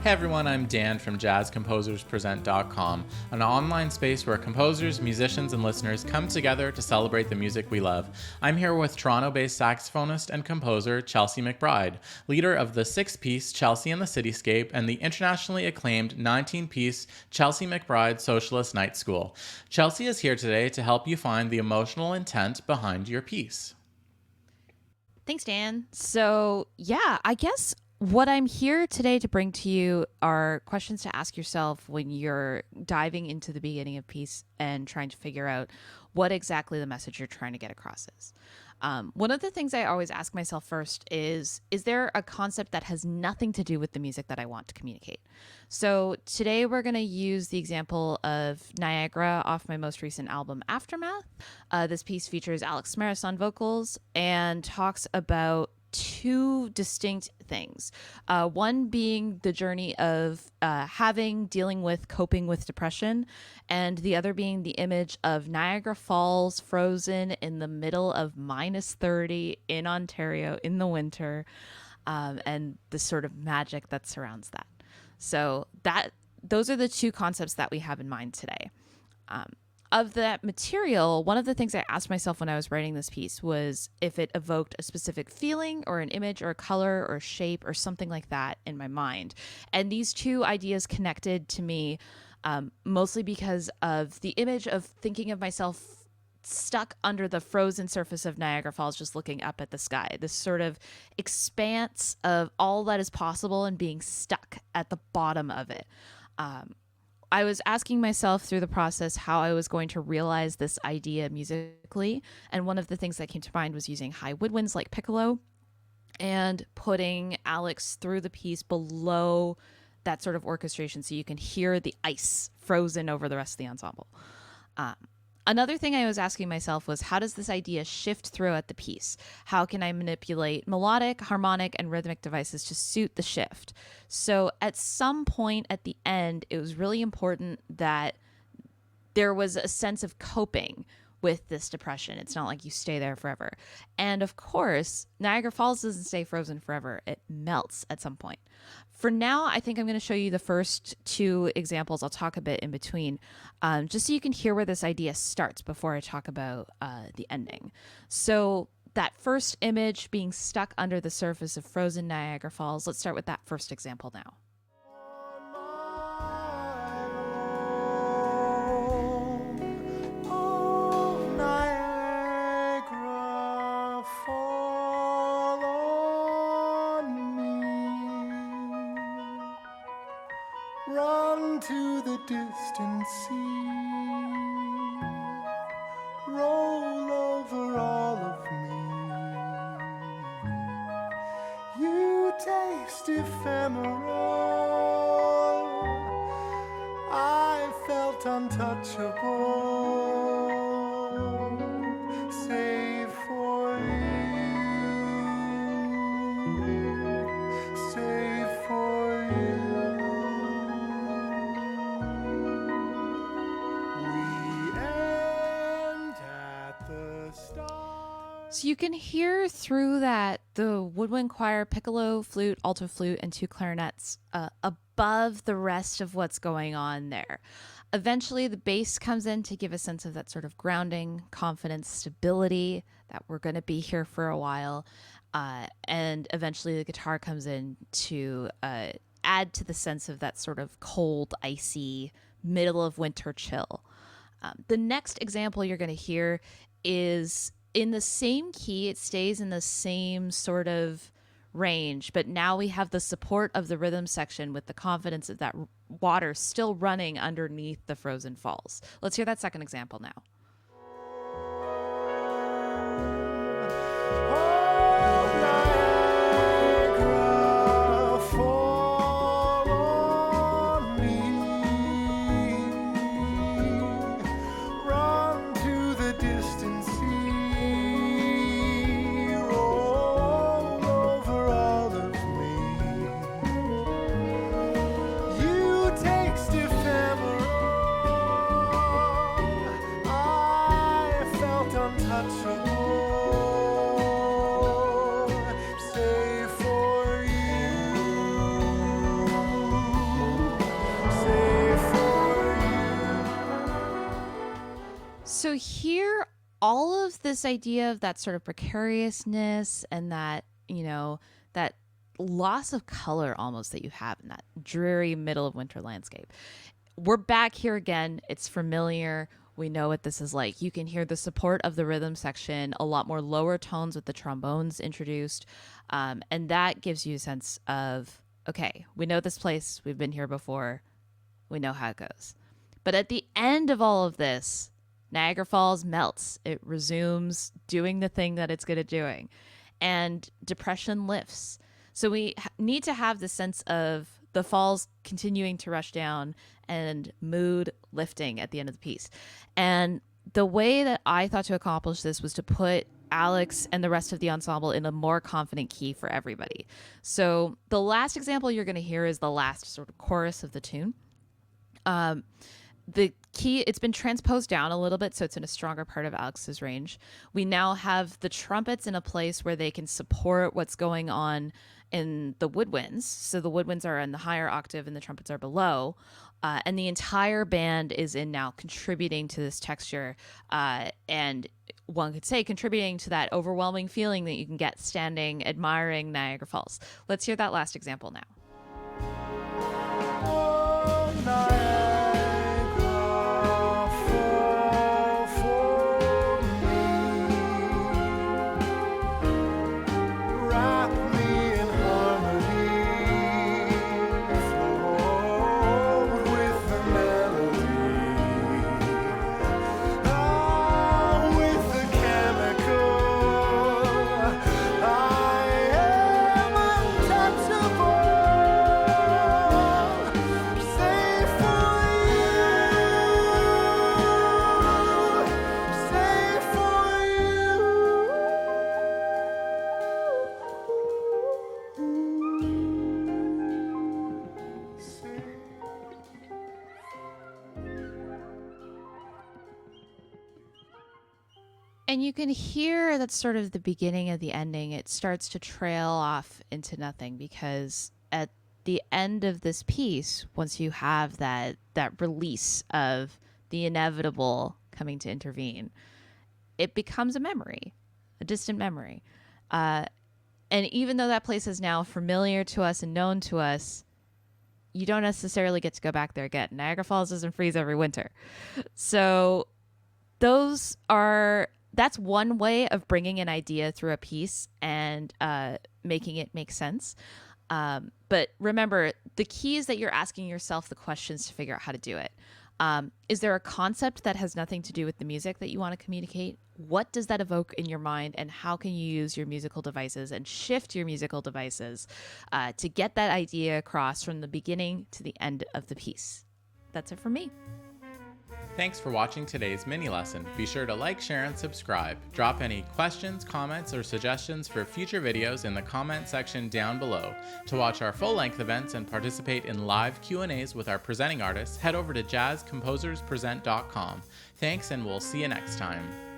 Hey everyone, I'm Dan from JazzComposersPresent.com, an online space where composers, musicians, and listeners come together to celebrate the music we love. I'm here with Toronto-based saxophonist and composer Chelsea McBride, leader of the 6-piece Chelsea and the Cityscape and the internationally acclaimed 19-piece Chelsea McBride Socialist Night School. Chelsea is here today to help you find the emotional intent behind your piece. Thanks, Dan. So, I guess what I'm here today to bring to you are questions to ask yourself when you're diving into the beginning of a piece and trying to figure out what exactly the message you're trying to get across is. One of the things I always ask myself first is there a concept that has nothing to do with the music that I want to communicate? So today we're going to use the example of Niagara off my most recent album, Aftermath. This piece features Alex Smaris on vocals and talks about two distinct things. One being the journey of dealing with, coping with depression, and the other being the image of Niagara Falls frozen in the middle of minus 30 in Ontario in the winter, and the sort of magic that surrounds that. So those are the two concepts that we have in mind today. Of that material, one of the things I asked myself when I was writing this piece was if it evoked a specific feeling or an image or a color or a shape or something like that in my mind. And these two ideas connected to me mostly because of the image of thinking of myself stuck under the frozen surface of Niagara Falls, just looking up at the sky, this sort of expanse of all that is possible and being stuck at the bottom of it. I was asking myself through the process how I was going to realize this idea musically, and one of the things that came to mind was using high woodwinds like piccolo and putting Alex through the piece below that sort of orchestration so you can hear the ice frozen over the rest of the ensemble. Another thing I was asking myself was, how does this idea shift throughout the piece? How can I manipulate melodic, harmonic, and rhythmic devices to suit the shift? So at some point at the end, it was really important that there was a sense of coping with this depression. It's not like you stay there forever. And of course, Niagara Falls doesn't stay frozen forever. It melts at some point. For now, I think I'm going to show you the first two examples. I'll talk a bit in between, just so you can hear where this idea starts before I talk about the ending. So that first image being stuck under the surface of frozen Niagara Falls, let's start with that first example now. Run to the distant sea, roll over all of me. You taste ephemeral, I felt untouchable, save for you, save for you. So you can hear through that the woodwind choir, piccolo, flute, alto flute, and two clarinets above the rest of what's going on there. Eventually, the bass comes in to give a sense of that sort of grounding, confidence, stability, that we're going to be here for a while. And eventually, the guitar comes in to add to the sense of that sort of cold, icy, middle of winter chill. The next example you're going to hear is in the same key. It stays in the same sort of range, but now we have the support of the rhythm section with the confidence of that water still running underneath the frozen falls. Let's hear that second example now. all of this idea of that sort of precariousness and that, that loss of color almost that you have in that dreary middle of winter landscape. We're back here again. It's familiar. We know what this is like. You can hear the support of the rhythm section, a lot more lower tones with the trombones introduced. And that gives you a sense of, okay, we know this place. We've been here before. We know how it goes. But at the end of all of this, Niagara Falls melts. It resumes doing the thing that it's good at doing. And depression lifts. So we need to have the sense of the falls continuing to rush down and mood lifting at the end of the piece. And the way that I thought to accomplish this was to put Alex and the rest of the ensemble in a more confident key for everybody. So the last example you're going to hear is the last sort of chorus of the tune. The key, it's been transposed down a little bit, so it's in a stronger part of Alex's range. We now have the trumpets in a place where they can support what's going on in the woodwinds. So the woodwinds are in the higher octave and the trumpets are below. And the entire band is in now contributing to this texture. And one could say contributing to that overwhelming feeling that you can get standing, admiring Niagara Falls. Let's hear that last example now. Oh, Niagara, fall for me. Wrap me in harmony. Float with the melody. Ah, with the chemical. I am untouchable. Safe for you. Safe for you. And you can hear that's sort of the beginning of the ending. It starts to trail off into nothing because at the end of this piece, once you have that release of the inevitable coming to intervene, it becomes a memory, a distant memory. And even though that place is now familiar to us and known to us, you don't necessarily get to go back there again. Niagara Falls doesn't freeze every winter. So that's one way of bringing an idea through a piece and making it make sense. But remember, the key is that you're asking yourself the questions to figure out how to do it. Is there a concept that has nothing to do with the music that you want to communicate? What does that evoke in your mind, and how can you use your musical devices and shift your musical devices to get that idea across from the beginning to the end of the piece? That's it for me. Thanks for watching today's mini lesson. Be sure to like, share, and subscribe. Drop any questions, comments, or suggestions for future videos in the comment section down below. To watch our full-length events and participate in live Q&As with our presenting artists, head over to jazzcomposerspresent.com. Thanks, and we'll see you next time.